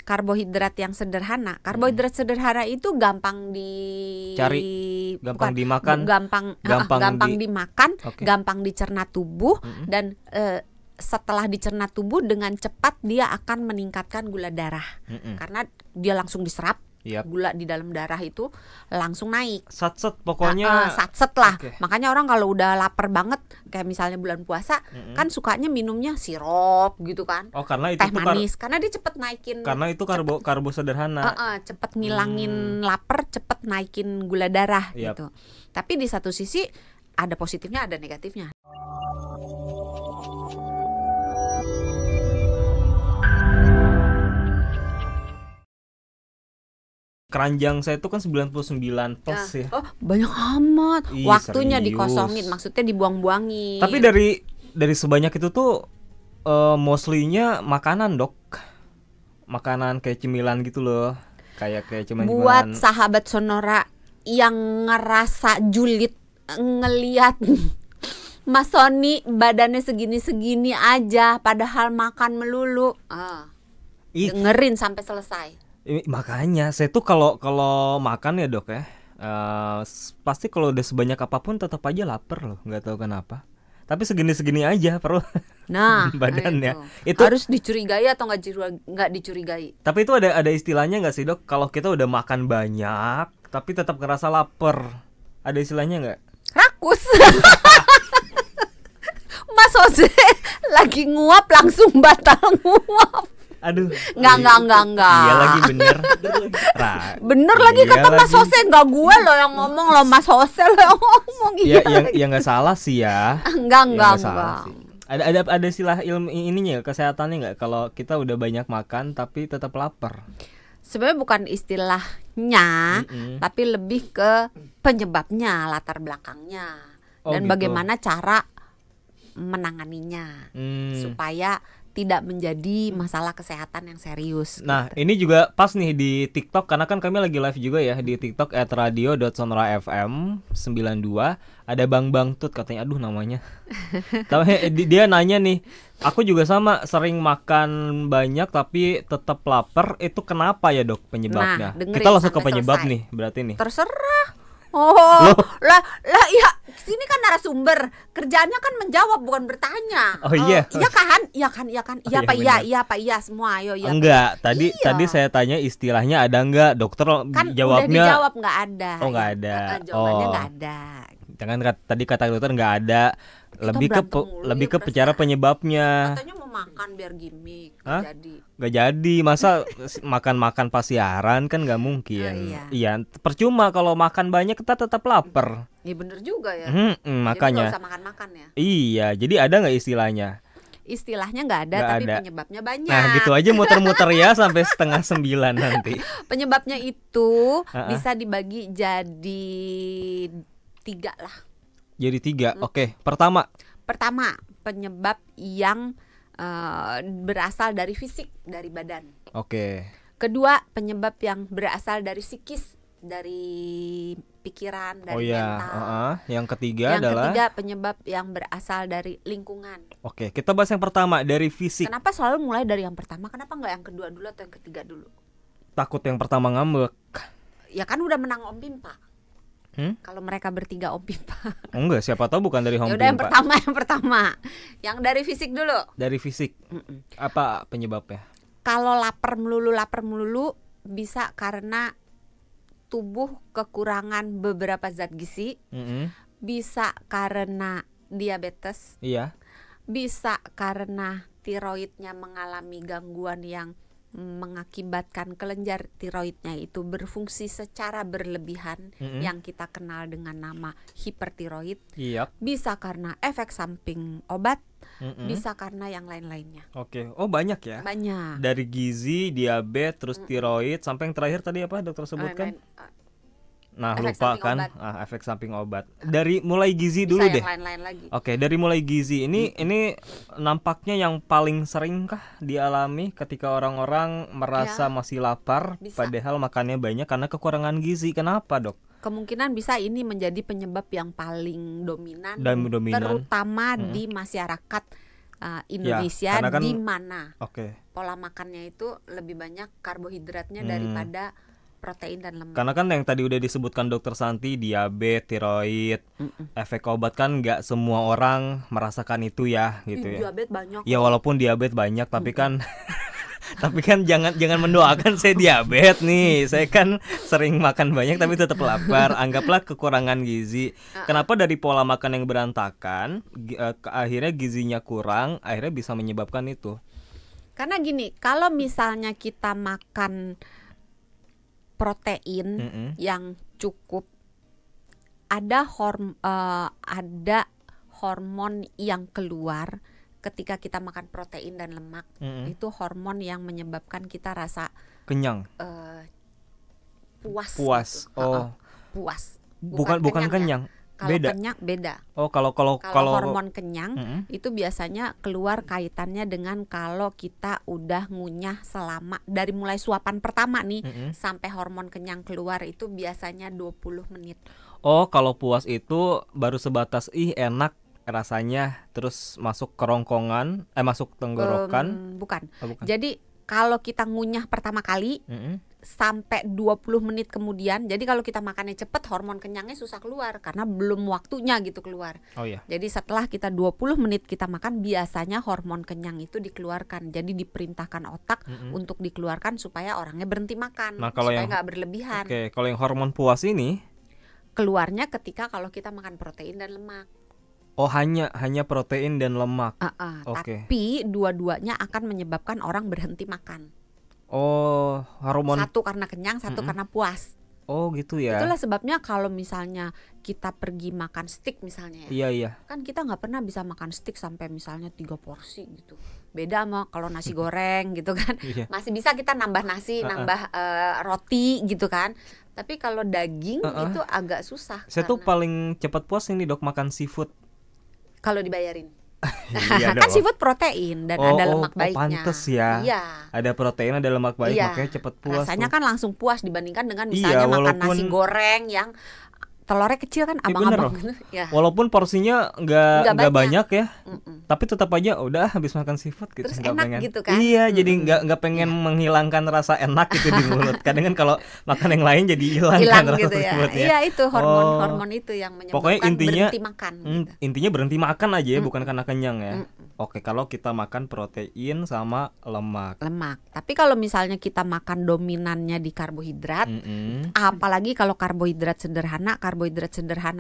karbohidrat yang sederhana. Karbohidrat sederhana itu gampang cari, gampang dimakan, gampang dimakan, Oke. gampang dicerna tubuh, dan setelah dicerna tubuh dengan cepat dia akan meningkatkan gula darah. Karena dia langsung diserap. Yap. Gula di dalam darah itu langsung naik. Satset pokoknya. Satset lah. Oke. Makanya orang kalau udah lapar banget, kayak misalnya bulan puasa, kan sukanya minumnya sirup gitu kan. Oh, karena itu teh manis, karena dia cepet naikin. karena itu karbo sederhana. Cepet ngilangin lapar, cepet naikin gula darah Yap. gitu. Tapi di satu sisi ada positifnya, ada negatifnya. Keranjang saya itu kan 99 plus ya. Oh, banyak amat. Ih, Waktunya serius. dikosongin, maksudnya dibuang-buangin. Tapi dari sebanyak itu tuh mostly-nya makanan, Dok. Makanan kayak cemilan gitu loh. Kayak cemilan. Buat sahabat Sonora yang ngerasa julid ngelihat Mas Sony badannya segini-segini aja padahal makan melulu. Dengerin sampai selesai. Makanya saya tuh kalau makan ya, Dok ya, pasti kalau udah sebanyak apapun tetap aja lapar loh, nggak tahu kenapa. Tapi segini-segini aja perlu. Nah, badannya itu harus dicurigai atau nggak dicurigai. Tapi itu ada istilahnya nggak sih, Dok? Kalau kita udah makan banyak tapi tetap ngerasa lapar, ada istilahnya nggak? Rakus. Mas Jose lagi nguap langsung batal nguap. Aduh. Enggak. Iya lagi bener. Bener lagi kata Mas Jose, enggak gue loh yang ngomong loh, Mas Jose loh yang ngomong. Ya enggak salah sih ya. Enggak. Sih. Ada istilah ilmu ininya, kesehatannya enggak kalau kita udah banyak makan tapi tetap lapar? Sebenarnya bukan istilahnya, tapi lebih ke penyebabnya, latar belakangnya, dan gitu. bagaimana cara menanganinya supaya tidak menjadi masalah kesehatan yang serius. Nah, ini juga pas nih di TikTok, karena kan kami lagi live juga ya di TikTok @radio.sonorafm92. Ada Bang Tut katanya, aduh namanya. Tapi dia nanya nih, aku juga sama sering makan banyak tapi tetap lapar, itu kenapa ya, Dok, penyebabnya? Nah, kita langsung ke sampai penyebab selesai. nih, berarti nih. Terserah. Oh, lah ya, sini kan narasumber, kerjaannya kan menjawab bukan bertanya. Oh iya. Iya kan, iya Pak, semua, ayo ya. Enggak, tadi saya tanya istilahnya ada enggak, dokter kan jawabnya. Udah dijawab nggak ada. Oh, nggak ada. Jawabannya nggak ada. Jangan tadi kata dokter nggak ada. Lebih ke ya, bicara penyebabnya. Katanya mau makan biar gimmick, Nggak jadi, masa makan pas siaran kan nggak mungkin. Iya, percuma kalau makan banyak kita tetap lapar. Iya bener juga ya. Makanya. Jadi nggak usah makan ya. Iya, jadi ada nggak istilahnya? Istilahnya nggak ada, tapi penyebabnya banyak. Nah, gitu aja muter-muter ya sampai 8:30 nanti. Penyebabnya itu bisa dibagi jadi 3 lah. Jadi 3, oke. Pertama, penyebab yang berasal dari fisik, dari badan. Oke. Kedua, penyebab yang berasal dari psikis, dari pikiran, dari mental. Yang ketiga adalah penyebab yang berasal dari lingkungan. Oke, kita bahas yang pertama, dari fisik. Kenapa selalu mulai dari yang pertama? Kenapa nggak yang kedua dulu atau yang ketiga dulu? Takut yang pertama ngambek. Ya kan udah menang Om Pimpa. Kalau mereka bertiga Om Pimpa. Enggak, siapa tahu bukan dari Om Pimpa. Yaudah yang pertama. Yang dari fisik dulu. Dari fisik. Apa penyebabnya? Kalau lapar melulu bisa karena tubuh kekurangan beberapa zat gizi. Bisa karena diabetes. Iya. Bisa karena tiroidnya mengalami gangguan yang mengakibatkan kelenjar tiroidnya itu berfungsi secara berlebihan, yang kita kenal dengan nama hipertiroid. Bisa karena efek samping obat, bisa karena yang lain-lainnya. Oke. Oh, banyak ya? Banyak. Dari gizi, diabetes, terus tiroid, sampai yang terakhir tadi apa dokter sebutkan? Nah, efek lupa kan? Efek samping obat. Dari mulai gizi dulu deh. Lain-lain lagi. Oke, dari mulai gizi ini nampaknya yang paling sering kah dialami ketika orang-orang merasa masih lapar, padahal makannya banyak karena kekurangan gizi. Kenapa, Dok? Kemungkinan bisa ini menjadi penyebab yang paling dominan. Dan dominan. Terutama di masyarakat Indonesia, karena kan di mana oke. pola makannya itu lebih banyak karbohidratnya daripada protein dan lemak. Karena kan yang tadi udah disebutkan Dokter Santi, diabetes, tiroid, efek obat kan nggak semua orang merasakan itu ya, gitu ya. Diabetes banyak. Ya walaupun diabetes banyak, tapi kan tapi kan jangan mendoakan saya diabetes nih. Saya kan sering makan banyak tapi tetap lapar. Anggaplah kekurangan gizi. Kenapa dari pola makan yang berantakan, akhirnya gizinya kurang, akhirnya bisa menyebabkan itu? Karena gini, kalau misalnya kita makan protein yang cukup, ada hormon yang keluar ketika kita makan protein dan lemak. Itu hormon yang menyebabkan kita rasa kenyang, puas. Gitu. Oh, puas. Bukan kenyang. Kalau Beda. kenyang beda. Oh, kalau hormon kenyang itu biasanya keluar kaitannya dengan kalau kita udah ngunyah selama dari mulai suapan pertama nih sampai hormon kenyang keluar itu biasanya 20 menit. Oh, kalau puas itu baru sebatas enak rasanya terus masuk kerongkongan, masuk tenggorokan. Bukan. Oh, bukan. Jadi kalau kita ngunyah pertama kali sampai 20 menit kemudian, jadi kalau kita makannya cepet, hormon kenyangnya susah keluar karena belum waktunya gitu keluar. Oh iya. Jadi setelah kita 20 menit kita makan, biasanya hormon kenyang itu dikeluarkan. Jadi diperintahkan otak untuk dikeluarkan supaya orangnya berhenti makan, supaya nggak berlebihan. Oke, kalau yang hormon puas ini keluarnya ketika kalau kita makan protein dan lemak. Oh, hanya protein dan lemak. Okay. Tapi dua-duanya akan menyebabkan orang berhenti makan. Oh, hormon satu karena kenyang, satu karena puas. Oh gitu ya. Itulah sebabnya kalau misalnya kita pergi makan steak misalnya ya, iya. Kan kita nggak pernah bisa makan steak sampai misalnya 3 porsi gitu. Beda sama kalau nasi goreng gitu kan. Masih bisa kita nambah nasi, nambah roti gitu kan. Tapi kalau daging itu agak susah. Saya tuh paling cepat puas ini Dok, makan seafood. Kalau dibayarin. Iya kan seafood protein dan ada lemak baiknya. Pantes ya. Iya. Ada protein, ada lemak baik, makanya cepet puas. Rasanya kan langsung puas dibandingkan dengan misalnya makan nasi goreng yang telurnya kecil kan, abang-abang gitu. Ya. Walaupun porsinya nggak banyak ya, tapi tetap aja udah habis makan seafood gitu. Terus enak pengen. gitu kan? Iya, jadi nggak pengen menghilangkan rasa enak gitu di mulut. Kadang kan kalau makan yang lain jadi hilang kan rasa gitu ya. seafoodnya. Iya, itu hormon itu yang menyebabkan pokoknya intinya, berhenti makan. Gitu. Intinya berhenti makan aja ya, bukan karena kenyang ya. Oke, kalau kita makan protein sama lemak. Tapi kalau misalnya kita makan dominannya di karbohidrat, apalagi kalau karbohidrat sederhana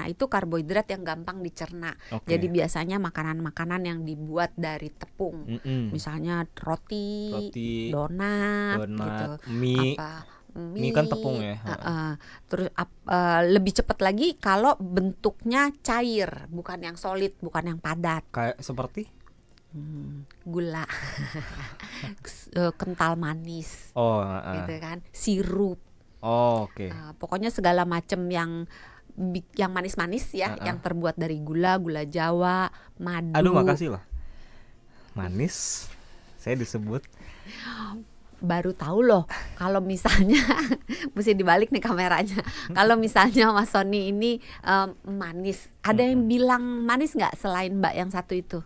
itu karbohidrat yang gampang dicerna. Jadi biasanya makanan-makanan yang dibuat dari tepung, misalnya roti, donat gitu. Mie kan tepung ya. Terus lebih cepat lagi kalau bentuknya cair, bukan yang solid, bukan yang padat. Kayak seperti gula, kental manis, gitu kan, sirup. Oke. Pokoknya segala macam yang manis-manis ya, yang terbuat dari gula Jawa, madu. Aduh, makasih loh. Manis, saya disebut. Baru tahu loh kalau misalnya mesti dibalik nih kameranya. Kalau misalnya Mas Sony ini manis, ada yang bilang manis nggak selain Mbak yang satu itu?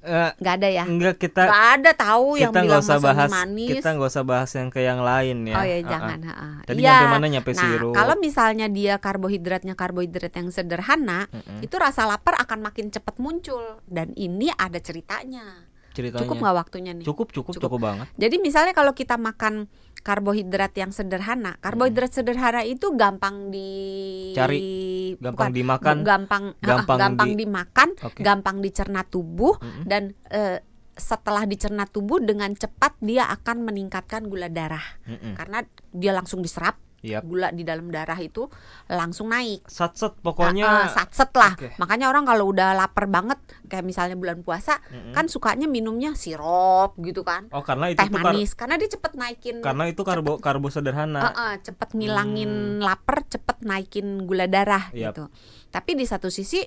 Nggak ada ya? Nggak ada tahu yang bilang Mas Sony manis. Kita nggak usah bahas yang ke yang lain ya. Oh ya jangan. Tadi nyampe mana, nyampe sirup. Kalau misalnya dia karbohidrat yang sederhana, itu rasa lapar akan makin cepat muncul, dan ini ada ceritanya. Cukup nggak waktunya nih? Cukup banget. Jadi misalnya kalau kita makan karbohidrat yang sederhana, karbohidrat sederhana itu gampang dicari, gampang dimakan, gampang dicerna tubuh, dan setelah dicerna tubuh dengan cepat dia akan meningkatkan gula darah, karena dia langsung diserap. Gula di dalam darah itu langsung naik. Satset pokoknya. Satset lah. Makanya orang kalau udah lapar banget, kayak misalnya bulan puasa, kan sukanya minumnya sirup gitu kan. Oh, karena itu teh manis, karena dia cepet naikin. Karena itu karbo sederhana. Cepet ngilangin lapar, cepet naikin gula darah gitu. Tapi di satu sisi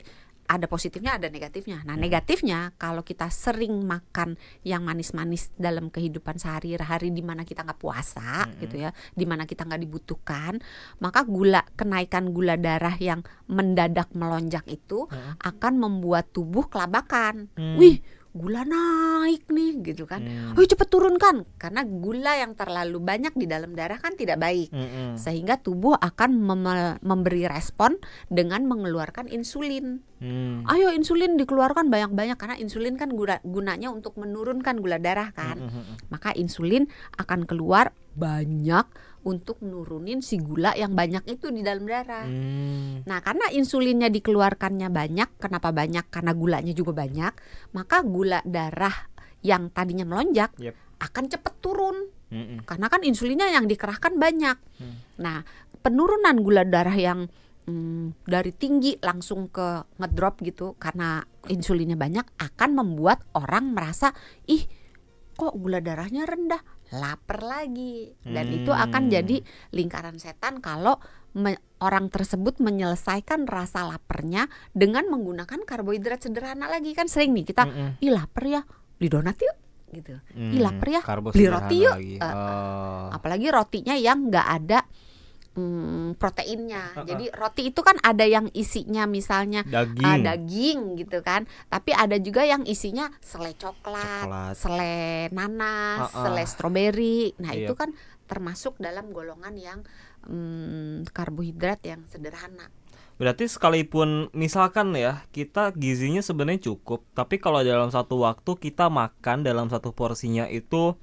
ada positifnya ada negatifnya. Nah negatifnya kalau kita sering makan yang manis-manis dalam kehidupan sehari-hari di mana kita nggak puasa gitu ya, di mana kita nggak dibutuhkan, maka kenaikan gula darah yang mendadak melonjak itu akan membuat tubuh kelabakan. Wih, gula naik nih gitu kan. Cepet turunkan, karena gula yang terlalu banyak di dalam darah kan tidak baik. Sehingga tubuh akan memberi respon dengan mengeluarkan insulin. Ayo insulin dikeluarkan banyak-banyak, karena insulin kan gunanya untuk menurunkan gula darah kan. Maka insulin akan keluar banyak untuk nurunin si gula yang banyak itu di dalam darah. Nah, karena insulinnya dikeluarkannya banyak, kenapa banyak? Karena gulanya juga banyak, maka gula darah yang tadinya melonjak akan cepat turun. Karena kan insulinnya yang dikerahkan banyak. Nah, penurunan gula darah yang dari tinggi langsung ke ngedrop gitu karena insulinnya banyak akan membuat orang merasa, ih kok gula darahnya rendah, lapar lagi. Dan itu akan jadi lingkaran setan kalau orang tersebut menyelesaikan rasa laparnya dengan menggunakan karbohidrat sederhana lagi. Kan sering nih kita, ih lapar ya, beli donat yuk gitu. Ih lapar ya, beli roti yuk. Apalagi rotinya yang nggak ada proteinnya. Jadi roti itu kan ada yang isinya misalnya daging gitu kan, tapi ada juga yang isinya selai coklat, selai nanas, selai stroberi. Nah itu kan termasuk dalam golongan yang karbohidrat yang sederhana. Berarti sekalipun misalkan ya kita gizinya sebenarnya cukup, tapi kalau dalam satu waktu kita makan dalam satu porsinya itu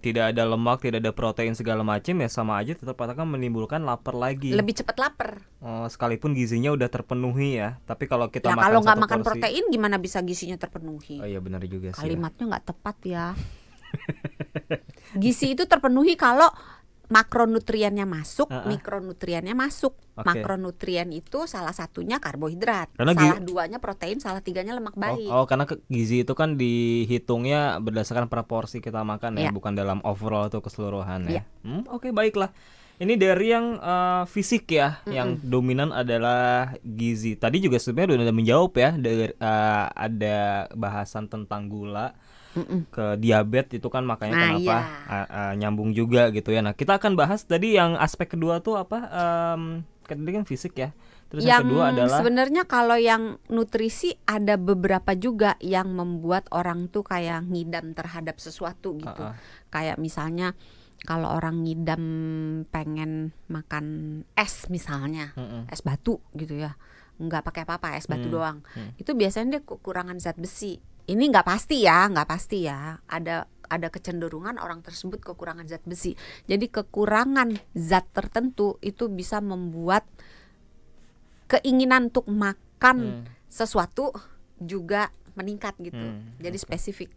tidak ada lemak, tidak ada protein segala macam, ya sama aja tetap akan menimbulkan lapar lagi. Lebih cepat lapar. Sekalipun gizinya udah terpenuhi ya. Tapi kalau kita makan kalau nggak satu makan porsi, protein gimana bisa gizinya terpenuhi? Oh iya benar juga sih. Kalimatnya nggak tepat ya. Gizi itu terpenuhi kalau makronutriennya masuk, mikronutriennya masuk. Makronutrien itu salah satunya karbohidrat, karena salah duanya protein, salah tiganya lemak baik. Karena gizi itu kan dihitungnya berdasarkan proporsi kita makan ya, bukan dalam overall atau keseluruhan ya. Oke, baiklah. Ini dari yang fisik ya, yang dominan adalah gizi. Tadi juga sebenarnya udah menjawab ya, ada bahasan tentang gula. Ke diabetes itu kan makanya kenapa nyambung juga gitu ya. Nah kita akan bahas tadi yang aspek kedua tuh apa, tadi kan fisik ya. Terus yang kedua adalah sebenarnya kalau yang nutrisi ada beberapa juga yang membuat orang tuh kayak ngidam terhadap sesuatu gitu. Kayak misalnya kalau orang ngidam pengen makan es misalnya, es batu gitu ya, nggak pakai apa-apa, es batu doang. Itu biasanya dia kekurangan zat besi. Ini nggak pasti ya. Ada kecenderungan orang tersebut kekurangan zat besi. Jadi kekurangan zat tertentu itu bisa membuat keinginan untuk makan sesuatu juga meningkat gitu. Jadi spesifik.